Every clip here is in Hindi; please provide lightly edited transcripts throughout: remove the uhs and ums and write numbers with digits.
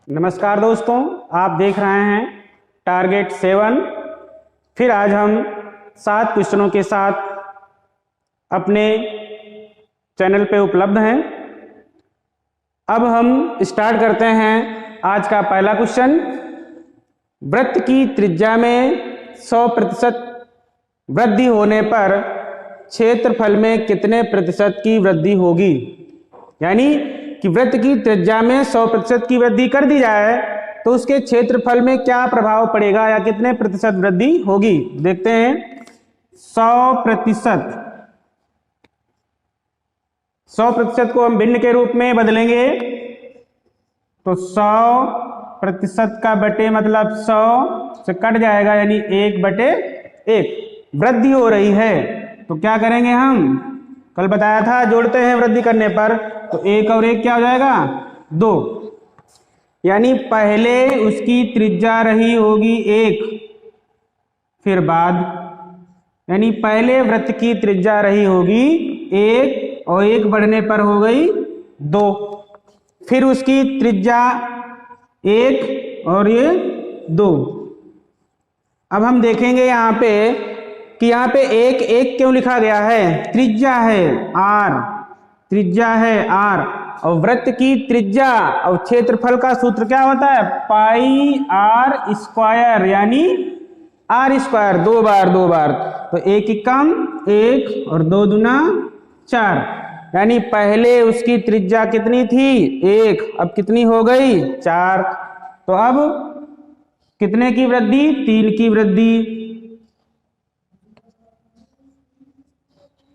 नमस्कार दोस्तों, आप देख रहे हैं टारगेट 7। फिर आज हम 7 क्वेश्चनों के साथ अपने चैनल पे उपलब्ध हैं। अब हम स्टार्ट करते हैं आज का पहला क्वेश्चन। वृत्त की त्रिज्या में 100% वृद्धि होने पर क्षेत्रफल में कितने प्रतिशत की वृद्धि होगी। यानी कि वृत्त की त्रिज्या में 100% की वृद्धि कर दी जाए तो उसके क्षेत्रफल में क्या प्रभाव पड़ेगा या कितने प्रतिशत वृद्धि होगी। देखते हैं 100%। 100% को हम भिन्न के रूप में बदलेंगे तो 100% का बटे मतलब 100 से कट जाएगा, यानी 1/1 वृद्धि हो रही है। तो क्या करेंगे, हम कल बताया था जोड़ते हैं वृद्धि करने पर, तो 1 और 1 क्या हो जाएगा 2। यानी पहले उसकी त्रिज्या रही होगी 1, फिर बाद यानी पहले वृत्त की त्रिज्या रही होगी 1 और 1 बढ़ने पर हो गई 2, फिर उसकी त्रिज्या 1 और ये 2। अब हम देखेंगे यहाँ पे कि यहाँ पे 1 क्यों लिखा गया है। त्रिज्या है r, त्रिज्या है r और वृत्त की त्रिज्या और क्षेत्रफल का सूत्र क्या होता है, पाई r स्क्वायर, यानी r स्क्वायर 2 बार। तो 1 कम 1 और 2 दूना 4, यानी पहले उसकी त्रिज्या कितनी थी 1, अब कितनी हो गई 4। तो अब कितने की वृद्धि, 3 की वृद्धि।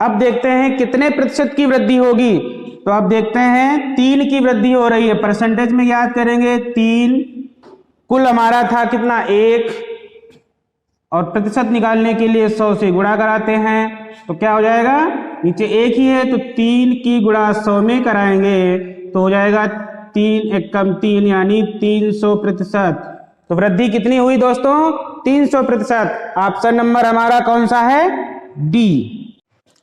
अब देखते हैं कितने प्रतिशत की वृद्धि होगी। तो अब देखते हैं 3 की वृद्धि हो रही है। परसेंटेज में याद करेंगे 3, कुल हमारा था कितना 1, और प्रतिशत निकालने के लिए 100 से गुणा कराते हैं तो क्या हो जाएगा, नीचे 1 ही है तो 3 की गुणा 100 में कराएंगे तो हो जाएगा 3 एकम 3, यानी 300%। तो वृद्धि कितनी हुई दोस्तों, 300%। ऑप्शन नंबर हमारा कौन सा है, डी।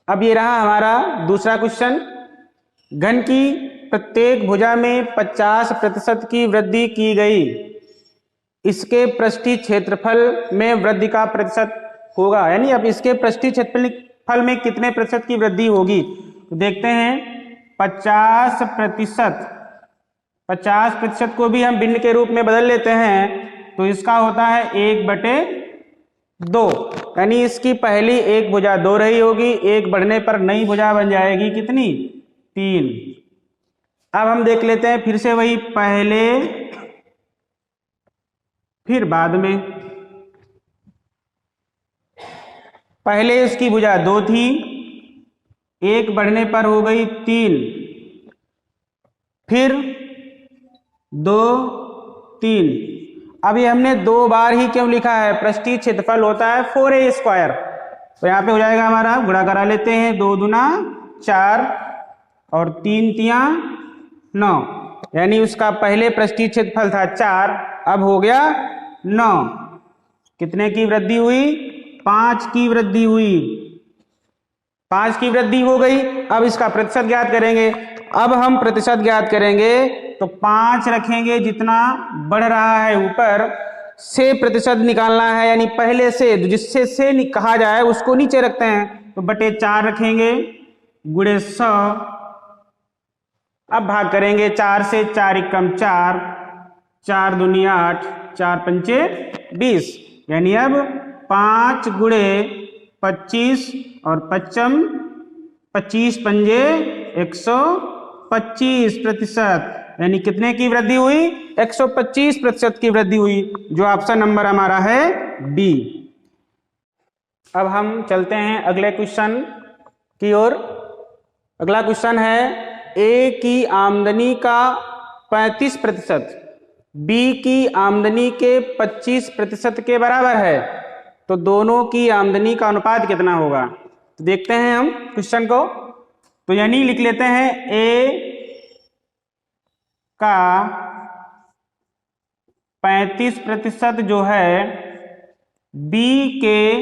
अब ये रहा हमारा दूसरा क्वेश्चन। घन की प्रत्येक भुजा में 50% की वृद्धि की गई, इसके पृष्ठीय क्षेत्रफल में वृद्धि का प्रतिशत होगा। यानी अब इसके पृष्ठीय क्षेत्रफल में कितने प्रतिशत की वृद्धि होगी। तो देखते हैं 50% को भी हम भिन्न के रूप में बदल लेते हैं तो इसका होता है 1/2, यानी इसकी पहली एक भुजा 2 रही होगी, 1 बढ़ने पर नई भुजा बन जाएगी कितनी 3। अब हम देख लेते हैं फिर से वही, पहले फिर बाद में। पहले इसकी भुजा 2 थी, 1 बढ़ने पर हो गई 3, फिर 2 3। अब ये हमने 2 बार ही क्यों लिखा है, पृष्ठीय क्षेत्रफल होता है 4a²। तो यहाँ पे हो जाएगा हमारा, गुणा करा लेते हैं, 2 दूना 4 और 3 तिया 9, यानी उसका पहले पृष्ठीय क्षेत्रफल था 4, अब हो गया 9। कितने की वृद्धि हुई, 5 की वृद्धि हुई, 5 की वृद्धि हो गई। अब इसका प्रतिशत ज्ञात करेंगे। अब हम प्रतिशत ज्ञात करेंगे तो 5 रखेंगे, जितना बढ़ रहा है ऊपर से प्रतिशत निकालना है, यानी पहले से जिससे से कहा जाए उसको नीचे रखते हैं तो बटे 4 रखेंगे गुणे 100। अब भाग करेंगे 4 से, 4 एकम 4, 4 दूनी 8, 4 पंचे 20, यानी अब 5 गुणे 25 और 25 पंजे 125%, यानी कितने की वृद्धि हुई, 125% की वृद्धि हुई, जो ऑप्शन नंबर हमारा है डी। अब हम चलते हैं अगले क्वेश्चन की ओर। अगला क्वेश्चन है, ए की आमदनी का 35% बी की आमदनी के 25% के बराबर है, तो दोनों की आमदनी का अनुपात कितना होगा। तो देखते हैं हम क्वेश्चन को। तो यानी लिख लेते हैं ए का 35% जो है बी के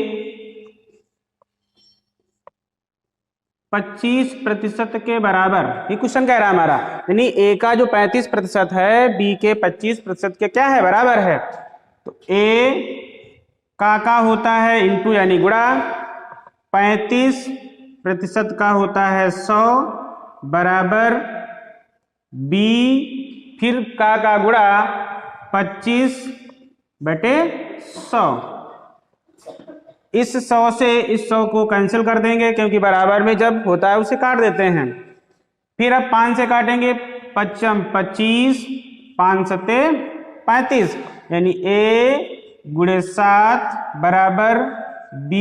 25% के बराबर, ये क्वेश्चन कह रहा है हमारा, यानी ए का जो 35% है बी के 25% के क्या है, बराबर है। तो ए का होता है इंटू यानी गुणा, 35% का होता है 100 बराबर बी, फिर का गुणा 25/100। इस 100 से इस 100 को कैंसिल कर देंगे, क्योंकि बराबर में जब होता है उसे काट देते हैं। फिर अब 5 से काटेंगे, 5 25, 5 7 35, यानी a गुणे 7 बराबर b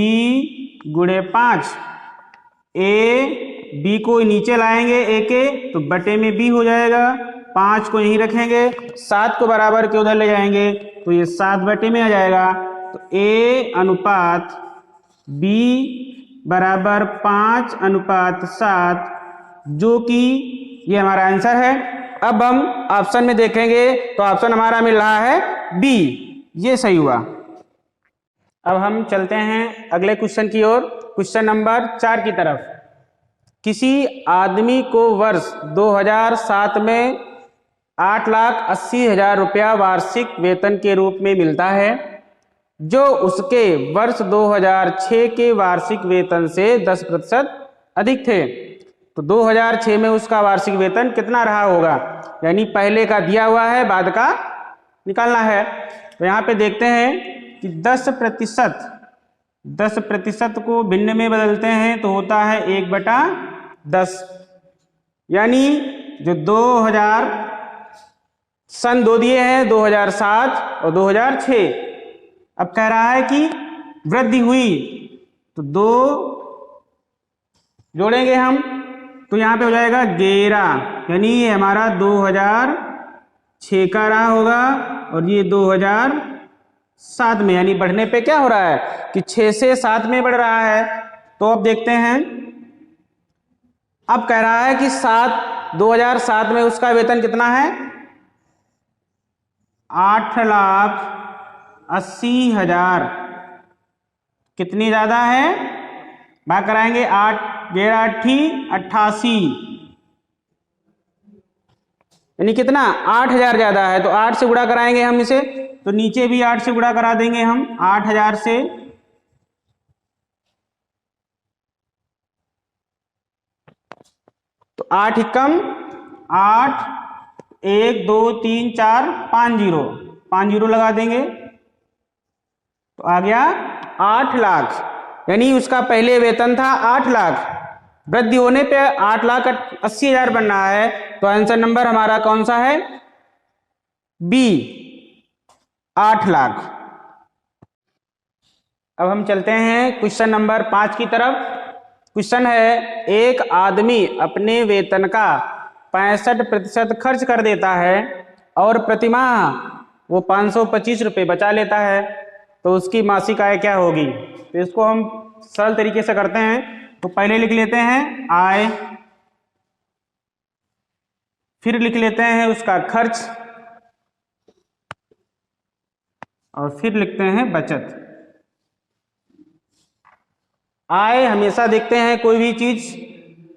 गुणे 5। a b को नीचे लाएंगे a के, तो बटे में b हो जाएगा, 5 को यहीं रखेंगे, 7 को बराबर के उधर ले जाएंगे, तो ये 7 बटे में आ जाएगा। तो a अनुपात b बराबर 5:7, जो कि ये हमारा आंसर है। अब हम ऑप्शन में देखेंगे तो ऑप्शन हमारा मिल रहा है बी, ये सही हुआ। अब हम चलते हैं अगले क्वेश्चन की ओर, क्वेश्चन नंबर 4 की तरफ। किसी आदमी को वर्ष 2007 में 8,80,000 रुपया वार्षिक वेतन के रूप में मिलता है, जो उसके वर्ष 2006 के वार्षिक वेतन से 10% अधिक थे। तो 2006 में उसका वार्षिक वेतन कितना रहा होगा, यानी पहले का दिया हुआ है, बाद का निकालना है। तो यहाँ पे देखते हैं कि 10% को भिन्न में बदलते हैं तो होता है 1/10, यानी जो 2000 सन 2 दिए हैं 2007 और 2006। अब कह रहा है कि वृद्धि हुई, तो 2 जोड़ेंगे हम, तो यहाँ पे हो जाएगा 11, यानी ये हमारा 2006 का रहा होगा और ये 2007 में, यानी बढ़ने पे क्या हो रहा है कि 6 से 7 में बढ़ रहा है। तो अब देखते हैं, अब कह रहा है कि 2007 में उसका वेतन कितना है, 8,80,000। कितनी ज्यादा है, भाग कराएंगे, 8 11 88, यानी कितना 8,000 ज्यादा है। तो 8 से गुणा कराएंगे हम इसे, तो नीचे भी 8 से गुणा करा देंगे हम 8,000 से। तो 8 एकम 8, 1 2 3 4 5 0, 5 0 लगा देंगे, तो आ गया 8 लाख, यानी उसका पहले वेतन था 8 लाख, वृद्धि होने पे 8,80,000 बन रहा है। तो आंसर नंबर हमारा कौन सा है, बी, 8 लाख। अब हम चलते हैं क्वेश्चन नंबर 5 की तरफ। क्वेश्चन है, एक आदमी अपने वेतन का 65% खर्च कर देता है और प्रतिमाह वो 525 रुपये बचा लेता है, तो उसकी मासिक आय क्या होगी। तो इसको हम सरल तरीके से करते हैं। तो पहले लिख लेते हैं आय, फिर लिख लेते हैं उसका खर्च, और फिर लिखते हैं बचत। आय हमेशा देखते हैं कोई भी चीज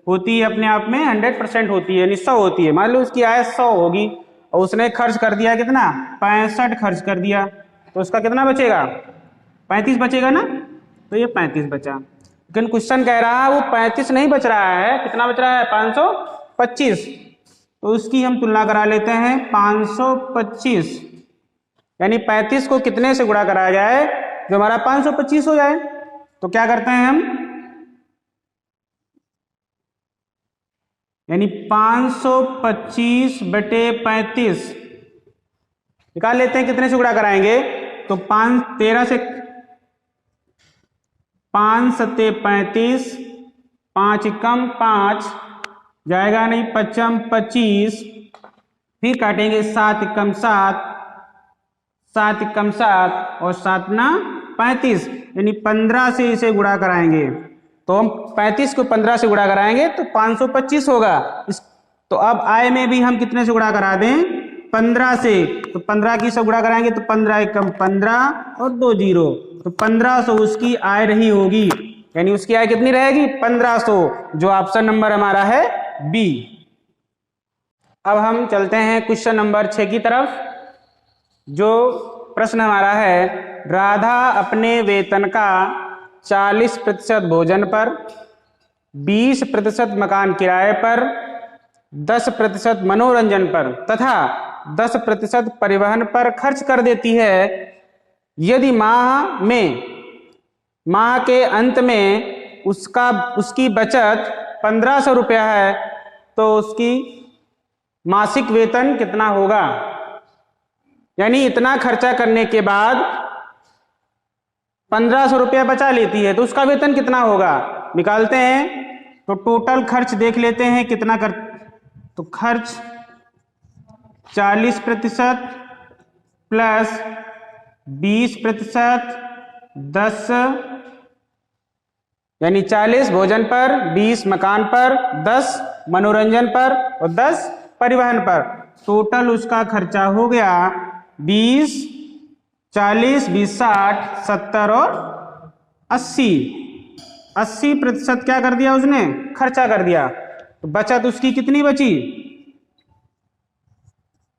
होती है अपने आप में 100% होती है, यानी 100 होती है। मान लो उसकी आय 100 होगी और उसने खर्च कर दिया कितना, 65 खर्च कर दिया, तो उसका कितना बचेगा, 35 बचेगा ना। तो ये 35 बचा, लेकिन क्वेश्चन कह रहा है वो 35 नहीं बच रहा है, कितना बच रहा है, 525। तो उसकी हम तुलना करा लेते हैं, 525 यानी 35 को कितने से गुणा कराया जाए जो हमारा 525 हो जाए। तो क्या करते हैं हम, यानी 525/35 निकाल लेते हैं, कितने से गुणा कराएंगे, तो 13 से 5 7 35, 5 एकम 5 जाएगा नहीं, 5 25, फिर काटेंगे 7 एकम 7, 7 एकम 7 और 7 ना 35, यानी 15 से इसे गुणा कराएंगे। तो हम 35 को 15 से गुणा कराएंगे तो 525 होगा। तो अब आय में भी हम कितने से गुणा करा दें, 15 से। तो 15 की से गुणा कराएंगे तो 15 एकम 15 और 2 0, तो 1500 उसकी आय रही होगी। यानी उसकी आय कितनी रहेगी 1500, जो ऑप्शन नंबर हमारा है बी। अब हम चलते हैं क्वेश्चन नंबर 6 की तरफ। जो प्रश्न हमारा है, राधा अपने वेतन का 40% भोजन पर, 20% मकान किराए पर, 10% मनोरंजन पर तथा 10% परिवहन पर खर्च कर देती है। यदि माह के अंत में उसकी बचत 1500 रुपया है तो उसकी मासिक वेतन कितना होगा। यानी इतना खर्चा करने के बाद 1500 रुपया बचा लेती है तो उसका वेतन कितना होगा, निकालते हैं। तो टोटल खर्च देख लेते हैं कितना कर, तो खर्च 40% प्लस 20%, 10 यानी 40 भोजन पर, 20 मकान पर, 10 मनोरंजन पर और 10 परिवहन पर। टोटल उसका खर्चा हो गया 20, 40, 20, 60, 70 और 80। 80% क्या कर दिया उसने, खर्चा कर दिया। तो बचत उसकी कितनी बची,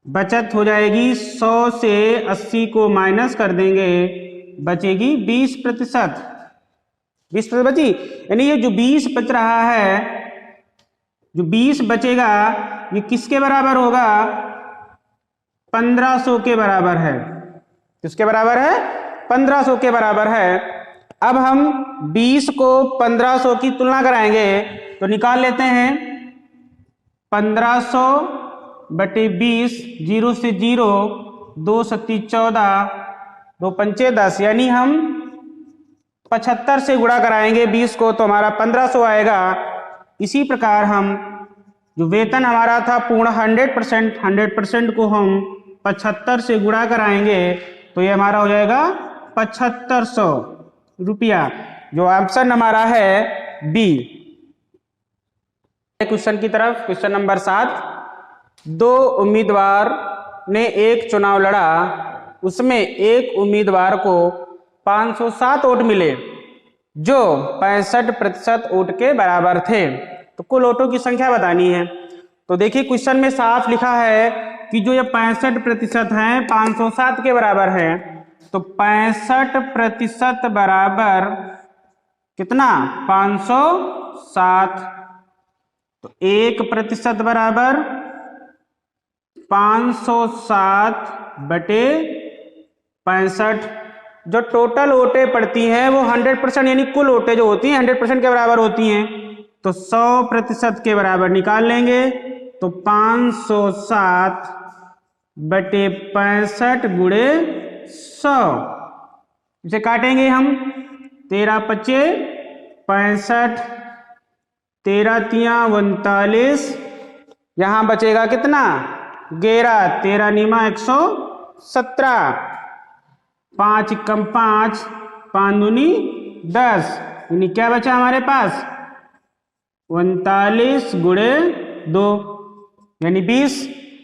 बचत हो जाएगी 100 से 80 को माइनस कर देंगे, बचेगी 20%। 20% बची, यानी ये जो 20 बच रहा है, जो 20 बचेगा ये किसके बराबर होगा, 1500 के बराबर है। किसके बराबर है, 1500 के बराबर है। अब हम 20 को 1500 की तुलना कराएंगे तो निकाल लेते हैं 1500 बटे 20, 0 से 0, 2 सत्ती 14, 2 पंचे 10, यानी हम 75 से गुणा कराएंगे 20 को तो हमारा 1500 आएगा। इसी प्रकार हम जो वेतन हमारा था पूर्ण 100% को हम 75 से गुणा कराएंगे तो ये हमारा हो जाएगा 7500 रुपया, जो ऑप्शन हमारा है बी। क्वेश्चन की तरफ, क्वेश्चन नंबर 7। 2 उम्मीदवार ने एक चुनाव लड़ा, उसमें एक उम्मीदवार को 507 वोट मिले जो 65% वोट के बराबर थे। तो कुल वोटों की संख्या बतानी है। तो देखिए क्वेश्चन में साफ लिखा है कि जो ये 65% है 507 के बराबर है, तो 65% बराबर कितना 507, तो 1% बराबर 507 बटे 65। जो टोटल वोटें पड़ती हैं वो 100% यानी कुल वोटें जो होती हैं 100% के बराबर होती हैं, तो 100% के बराबर निकाल लेंगे। तो 507 बटे 65 गुणे 100, इसे काटेंगे हम, 13 पच्चे 65, 13 तिया 39, यहां बचेगा कितना 11, 13 नीमा 117, 5 कम 5, 5 दूनी 10, यानी क्या बचा हमारे पास 39 गुणे 2 यानी 20,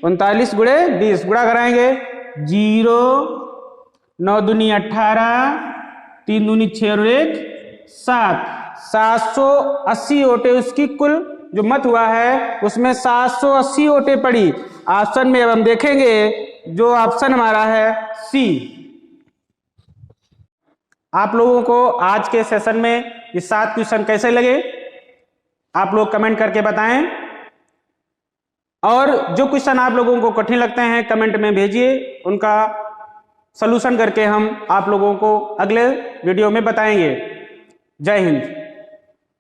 39 गुणे 20 गुणा कराएंगे, 0, 9 दूनी 18, 3 दूनी 6 और 1 7, 780 वोटें उसकी कुल जो मत हुआ है उसमें 780 वोटें पड़ी ऑप्शन में। अब हम देखेंगे जो ऑप्शन हमारा है सी। आप लोगों को आज के सेशन में ये 7 क्वेश्चन कैसे लगे आप लोग कमेंट करके बताएं, और जो क्वेश्चन आप लोगों को कठिन लगते हैं कमेंट में भेजिए, उनका सलूशन करके हम आप लोगों को अगले वीडियो में बताएंगे। जय हिंद।